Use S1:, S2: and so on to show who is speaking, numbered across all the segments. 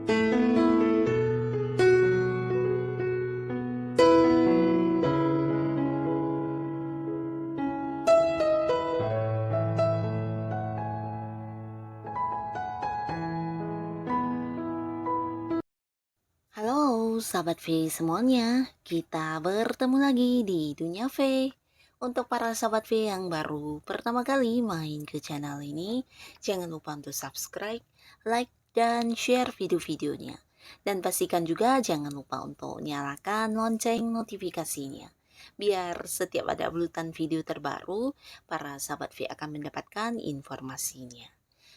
S1: Halo sahabat V semuanya, kita bertemu lagi di Dunia V. Untuk para sahabat V yang baru pertama kali main ke channel ini, jangan lupa untuk subscribe, like, dan share video-videonya. Dan pastikan juga jangan lupa untuk nyalakan lonceng notifikasinya. Biar setiap ada uploadan video terbaru, para sahabat V akan mendapatkan informasinya.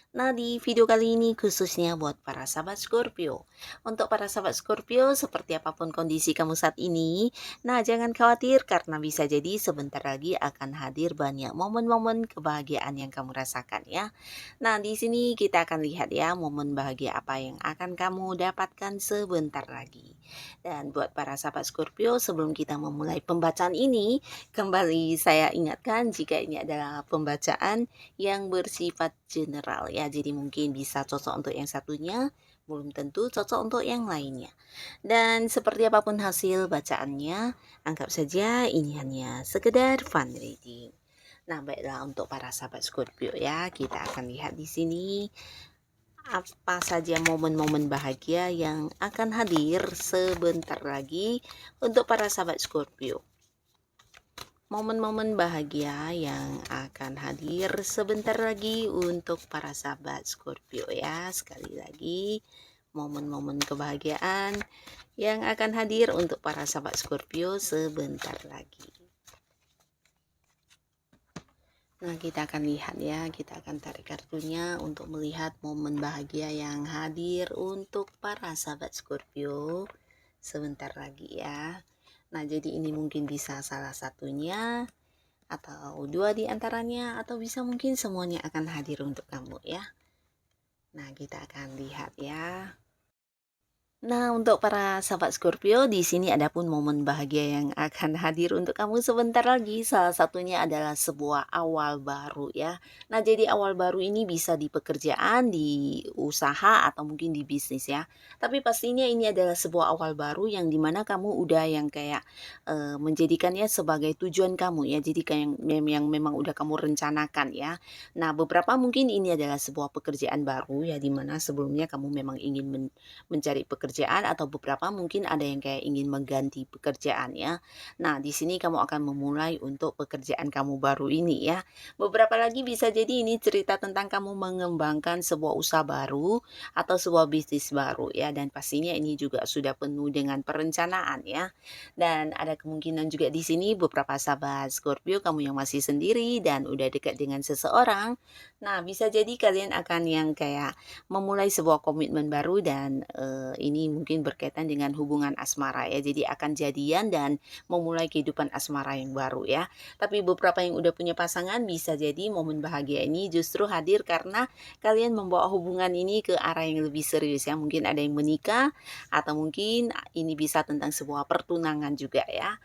S1: Nah, di video kali ini khususnya buat para sahabat Scorpio. Untuk para sahabat Scorpio, seperti apapun kondisi kamu saat ini, nah jangan khawatir karena bisa jadi sebentar lagi akan hadir banyak momen-momen kebahagiaan yang kamu rasakan ya. Nah, di sini kita akan lihat ya momen bahagia apa yang akan kamu dapatkan sebentar lagi. Dan buat para sahabat Scorpio, sebelum kita memulai pembacaan ini, kembali saya ingatkan jika ini adalah pembacaan yang bersifat general ya. Jadi mungkin bisa cocok untuk yang satunya, belum tentu cocok untuk yang lainnya. Dan seperti apapun hasil bacaannya, anggap saja ini hanya sekedar fun reading. Nah, baiklah untuk para sahabat Scorpio ya, kita akan lihat di sini apa saja momen-momen bahagia yang akan hadir sebentar lagi untuk para sahabat Scorpio. Momen-momen bahagia yang akan hadir sebentar lagi untuk para sahabat Scorpio ya. Sekali lagi, momen-momen kebahagiaan yang akan hadir untuk para sahabat Scorpio sebentar lagi. Nah, kita akan lihat ya, kita akan tarik kartunya untuk melihat momen bahagia yang hadir untuk para sahabat Scorpio sebentar lagi ya. Nah, jadi ini mungkin bisa salah satunya atau dua di antaranya atau bisa mungkin semuanya akan hadir untuk kamu ya. Nah, kita akan lihat ya. Nah, untuk para sahabat Scorpio, di sini ada pun momen bahagia yang akan hadir untuk kamu sebentar lagi. Salah satunya adalah sebuah awal baru ya. Nah, jadi awal baru ini bisa di pekerjaan, di usaha, atau mungkin di bisnis ya. Tapi pastinya ini adalah sebuah awal baru yang dimana kamu udah yang kayak menjadikannya sebagai tujuan kamu ya. Jadi kayak yang memang udah kamu rencanakan ya. Nah, beberapa mungkin ini adalah sebuah pekerjaan baru ya, dimana sebelumnya kamu memang ingin mencari pekerjaan atau beberapa mungkin ada yang kayak ingin mengganti pekerjaan ya. Nah, di sini kamu akan memulai untuk pekerjaan kamu baru ini ya. Beberapa lagi bisa jadi ini cerita tentang kamu mengembangkan sebuah usaha baru atau sebuah bisnis baru ya, dan pastinya ini juga sudah penuh dengan perencanaan ya. Dan ada kemungkinan juga di sini beberapa sahabat Scorpio kamu yang masih sendiri dan udah dekat dengan seseorang. Nah, bisa jadi kalian akan yang kayak memulai sebuah komitmen baru dan ini mungkin berkaitan dengan hubungan asmara ya. Jadi akan jadian dan memulai kehidupan asmara yang baru ya. Tapi beberapa yang udah punya pasangan bisa jadi momen bahagia ini justru hadir karena kalian membawa hubungan ini ke arah yang lebih serius ya. Mungkin ada yang menikah atau mungkin ini bisa tentang sebuah pertunangan juga ya.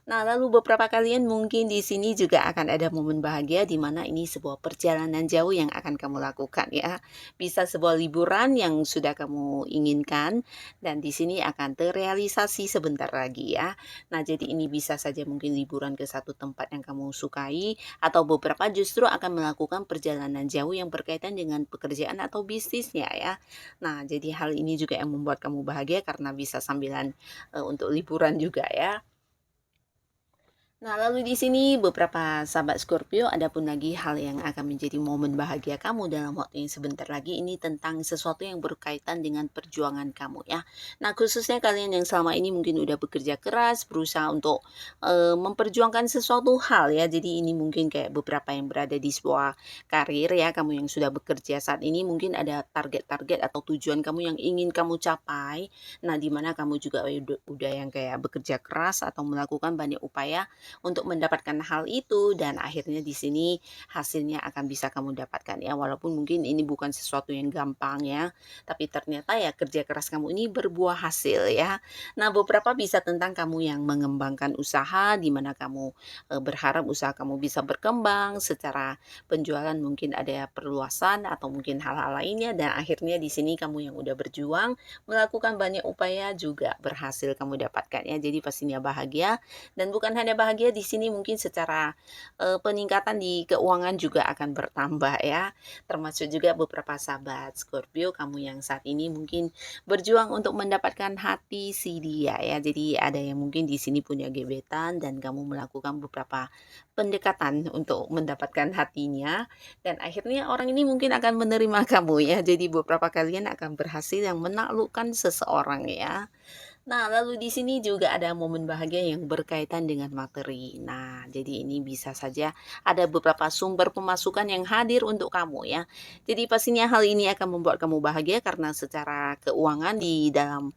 S1: Nah, lalu beberapa kalian mungkin di sini juga akan ada momen bahagia di mana ini sebuah perjalanan jauh yang akan kamu lakukan ya. Bisa sebuah liburan yang sudah kamu inginkan dan di sini akan terrealisasi sebentar lagi ya. Nah, jadi ini bisa saja mungkin liburan ke satu tempat yang kamu sukai atau beberapa justru akan melakukan perjalanan jauh yang berkaitan dengan pekerjaan atau bisnisnya ya. Nah, jadi hal ini juga yang membuat kamu bahagia karena bisa sambilan untuk liburan juga ya. Nah, lalu di sini beberapa sahabat Scorpio, ada pun lagi hal yang akan menjadi momen bahagia kamu dalam waktu yang sebentar lagi ini tentang sesuatu yang berkaitan dengan perjuangan kamu ya. Nah, khususnya kalian yang selama ini mungkin udah bekerja keras, berusaha untuk memperjuangkan sesuatu hal ya. Jadi ini mungkin kayak beberapa yang berada di sebuah karir ya, kamu yang sudah bekerja saat ini mungkin ada target-target atau tujuan kamu yang ingin kamu capai. Nah, di mana kamu juga udah yang kayak bekerja keras atau melakukan banyak upaya untuk mendapatkan hal itu dan akhirnya di sini hasilnya akan bisa kamu dapatkan ya. Walaupun mungkin ini bukan sesuatu yang gampang ya, tapi ternyata ya kerja keras kamu ini berbuah hasil ya. Nah, beberapa bisa tentang kamu yang mengembangkan usaha di mana kamu berharap usaha kamu bisa berkembang secara penjualan, mungkin ada perluasan atau mungkin hal-hal lainnya dan akhirnya di sini kamu yang udah berjuang melakukan banyak upaya juga berhasil kamu dapatkan ya. Jadi pastinya bahagia dan bukan hanya bahagia di sini mungkin secara peningkatan di keuangan juga akan bertambah ya. Termasuk juga beberapa sahabat Scorpio kamu yang saat ini mungkin berjuang untuk mendapatkan hati si dia ya. Jadi ada yang mungkin di sini punya gebetan dan kamu melakukan beberapa pendekatan untuk mendapatkan hatinya dan akhirnya orang ini mungkin akan menerima kamu ya. Jadi beberapa kalian akan berhasil yang menaklukkan seseorang ya. Nah, lalu di sini juga ada momen bahagia yang berkaitan dengan materi. Nah, jadi ini bisa saja ada beberapa sumber pemasukan yang hadir untuk kamu ya. Jadi pastinya hal ini akan membuat kamu bahagia karena secara keuangan di dalam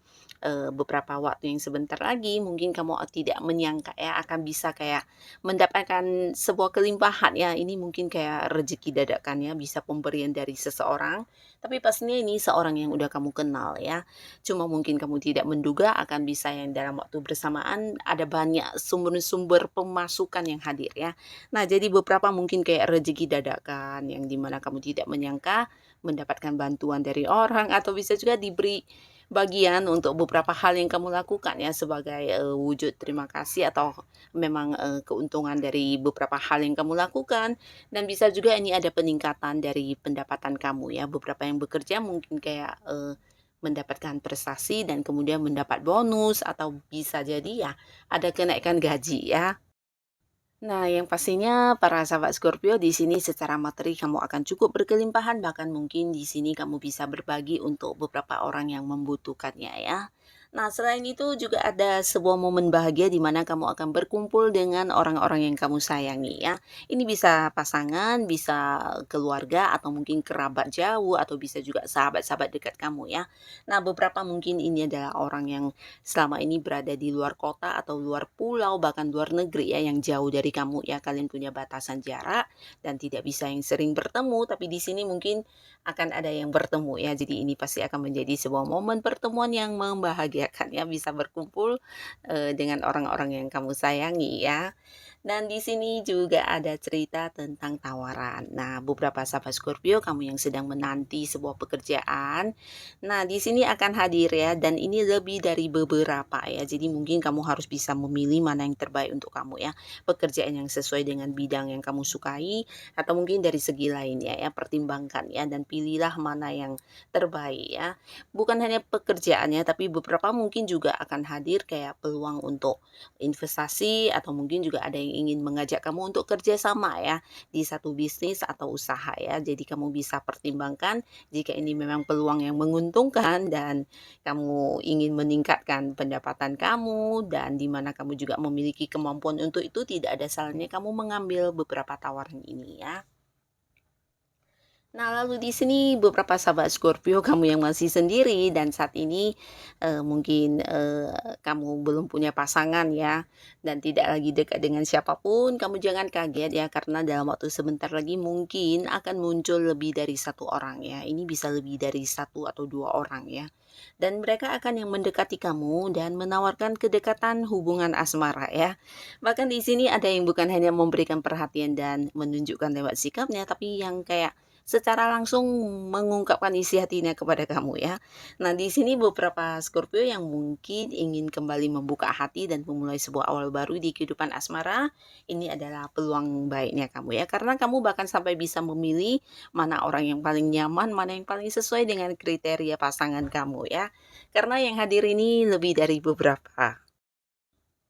S1: beberapa waktu yang sebentar lagi mungkin kamu tidak menyangka ya akan bisa kayak mendapatkan sebuah kelimpahan ya. Ini mungkin kayak rezeki dadakan ya, bisa pemberian dari seseorang. Tapi pastinya ini seorang yang udah kamu kenal ya. Cuma mungkin kamu tidak menduga akan bisa yang dalam waktu bersamaan ada banyak sumber-sumber pemasukan yang hadir ya. Nah, jadi beberapa mungkin kayak rezeki dadakan yang dimana kamu tidak menyangka mendapatkan bantuan dari orang atau bisa juga diberi bagian untuk beberapa hal yang kamu lakukan ya sebagai wujud terima kasih atau memang keuntungan dari beberapa hal yang kamu lakukan dan bisa juga ini ada peningkatan dari pendapatan kamu ya beberapa yang bekerja mungkin kayak mendapatkan prestasi dan kemudian mendapat bonus atau bisa jadi ya ada kenaikan gaji ya. Nah, yang pastinya para sahabat Scorpio di sini secara materi kamu akan cukup berkelimpahan bahkan mungkin di sini kamu bisa berbagi untuk beberapa orang yang membutuhkannya ya. Nah, selain itu juga ada sebuah momen bahagia di mana kamu akan berkumpul dengan orang-orang yang kamu sayangi ya. Ini bisa pasangan, bisa keluarga atau mungkin kerabat jauh atau bisa juga sahabat-sahabat dekat kamu ya. Nah, beberapa mungkin ini adalah orang yang selama ini berada di luar kota atau luar pulau bahkan luar negeri ya yang jauh dari kamu ya. Kalian punya batasan jarak dan tidak bisa yang sering bertemu tapi di sini mungkin akan ada yang bertemu ya. Jadi ini pasti akan menjadi sebuah momen pertemuan yang membahagiakan ya bisa berkumpul dengan orang-orang yang kamu sayangi ya. Dan di sini juga ada cerita tentang tawaran. Nah, beberapa sahabat Scorpio kamu yang sedang menanti sebuah pekerjaan. Nah, di sini akan hadir ya dan ini lebih dari beberapa ya. Jadi mungkin kamu harus bisa memilih mana yang terbaik untuk kamu ya. Pekerjaan yang sesuai dengan bidang yang kamu sukai atau mungkin dari segi lainnya ya. Pertimbangkan ya dan pilihlah mana yang terbaik ya. Bukan hanya pekerjaannya tapi beberapa mungkin juga akan hadir kayak peluang untuk investasi atau mungkin juga ada yang ingin mengajak kamu untuk kerjasama ya di satu bisnis atau usaha ya. Jadi kamu bisa pertimbangkan jika ini memang peluang yang menguntungkan dan kamu ingin meningkatkan pendapatan kamu dan di mana kamu juga memiliki kemampuan untuk itu tidak ada salahnya kamu mengambil beberapa tawaran ini ya. Nah, lalu di sini beberapa sahabat Scorpio kamu yang masih sendiri dan saat ini mungkin kamu belum punya pasangan ya dan tidak lagi dekat dengan siapapun, kamu jangan kaget ya karena dalam waktu sebentar lagi mungkin akan muncul lebih dari satu orang ya. Ini bisa lebih dari satu atau dua orang ya. Dan mereka akan yang mendekati kamu dan menawarkan kedekatan hubungan asmara ya. Bahkan di sini ada yang bukan hanya memberikan perhatian dan menunjukkan lewat sikapnya tapi yang kayak secara langsung mengungkapkan isi hatinya kepada kamu ya. Nah, di sini beberapa Scorpio yang mungkin ingin kembali membuka hati dan memulai sebuah awal baru di kehidupan asmara, ini adalah peluang baiknya kamu ya. Karena kamu bahkan sampai bisa memilih mana orang yang paling nyaman, mana yang paling sesuai dengan kriteria pasangan kamu ya. Karena yang hadir ini lebih dari beberapa.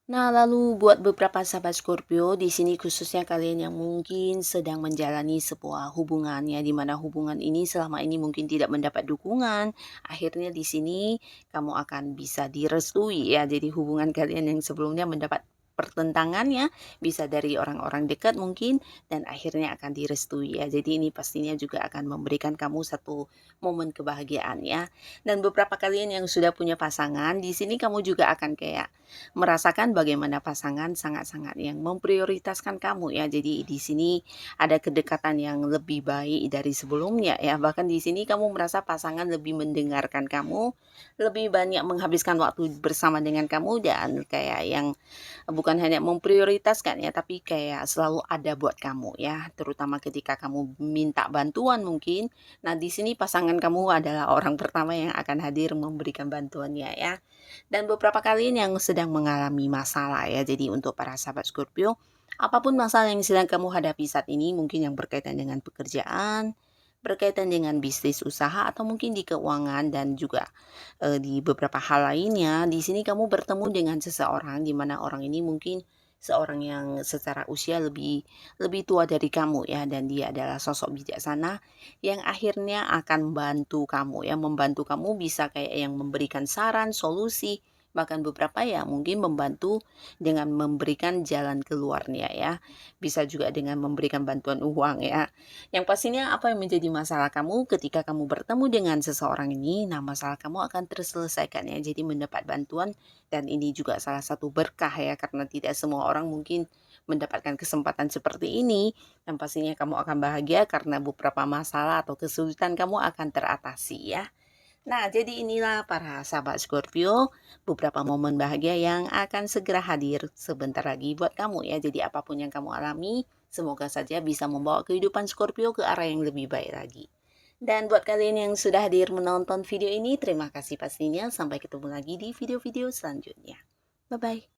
S1: Nah, lalu buat beberapa sahabat Scorpio, di sini khususnya kalian yang mungkin sedang menjalani sebuah hubungan ya, di mana hubungan ini selama ini mungkin tidak mendapat dukungan, akhirnya di sini kamu akan bisa direstui ya. Jadi hubungan kalian yang sebelumnya mendapat pertentangan ya, bisa dari orang-orang dekat mungkin dan akhirnya akan direstui ya. Jadi ini pastinya juga akan memberikan kamu satu momen kebahagiaan ya. Dan beberapa kalian yang sudah punya pasangan, di sini kamu juga akan kayak merasakan bagaimana pasangan sangat-sangat yang memprioritaskan kamu ya. Jadi di sini ada kedekatan yang lebih baik dari sebelumnya ya. Bahkan di sini kamu merasa pasangan lebih mendengarkan kamu, lebih banyak menghabiskan waktu bersama dengan kamu dan kayak yang bukan hanya memprioritaskan ya, tapi kayak selalu ada buat kamu ya, terutama ketika kamu minta bantuan mungkin. Nah, di sini pasangan kamu adalah orang pertama yang akan hadir memberikan bantuannya ya. Dan beberapa kalian yang sedang mengalami masalah ya. Jadi untuk para sahabat Scorpio, apapun masalah yang sedang kamu hadapi saat ini, mungkin yang berkaitan dengan pekerjaan, berkaitan dengan bisnis usaha atau mungkin di keuangan dan juga di beberapa hal lainnya, di sini kamu bertemu dengan seseorang di mana orang ini mungkin seorang yang secara usia lebih lebih tua dari kamu ya, dan dia adalah sosok bijaksana yang akhirnya akan membantu kamu bisa kayak yang memberikan saran, solusi, bahkan beberapa ya mungkin membantu dengan memberikan jalan keluarnya ya. Bisa juga dengan memberikan bantuan uang ya. Yang pastinya apa yang menjadi masalah kamu ketika kamu bertemu dengan seseorang ini, nah masalah kamu akan terselesaikan ya. Jadi mendapat bantuan dan ini juga salah satu berkah ya karena tidak semua orang mungkin mendapatkan kesempatan seperti ini dan pastinya kamu akan bahagia karena beberapa masalah atau kesulitan kamu akan teratasi ya. Nah, jadi inilah para sahabat Scorpio, beberapa momen bahagia yang akan segera hadir sebentar lagi buat kamu ya. Jadi apapun yang kamu alami, semoga saja bisa membawa kehidupan Scorpio ke arah yang lebih baik lagi. Dan buat kalian yang sudah hadir menonton video ini, terima kasih pastinya. Sampai ketemu lagi di video-video selanjutnya. Bye-bye.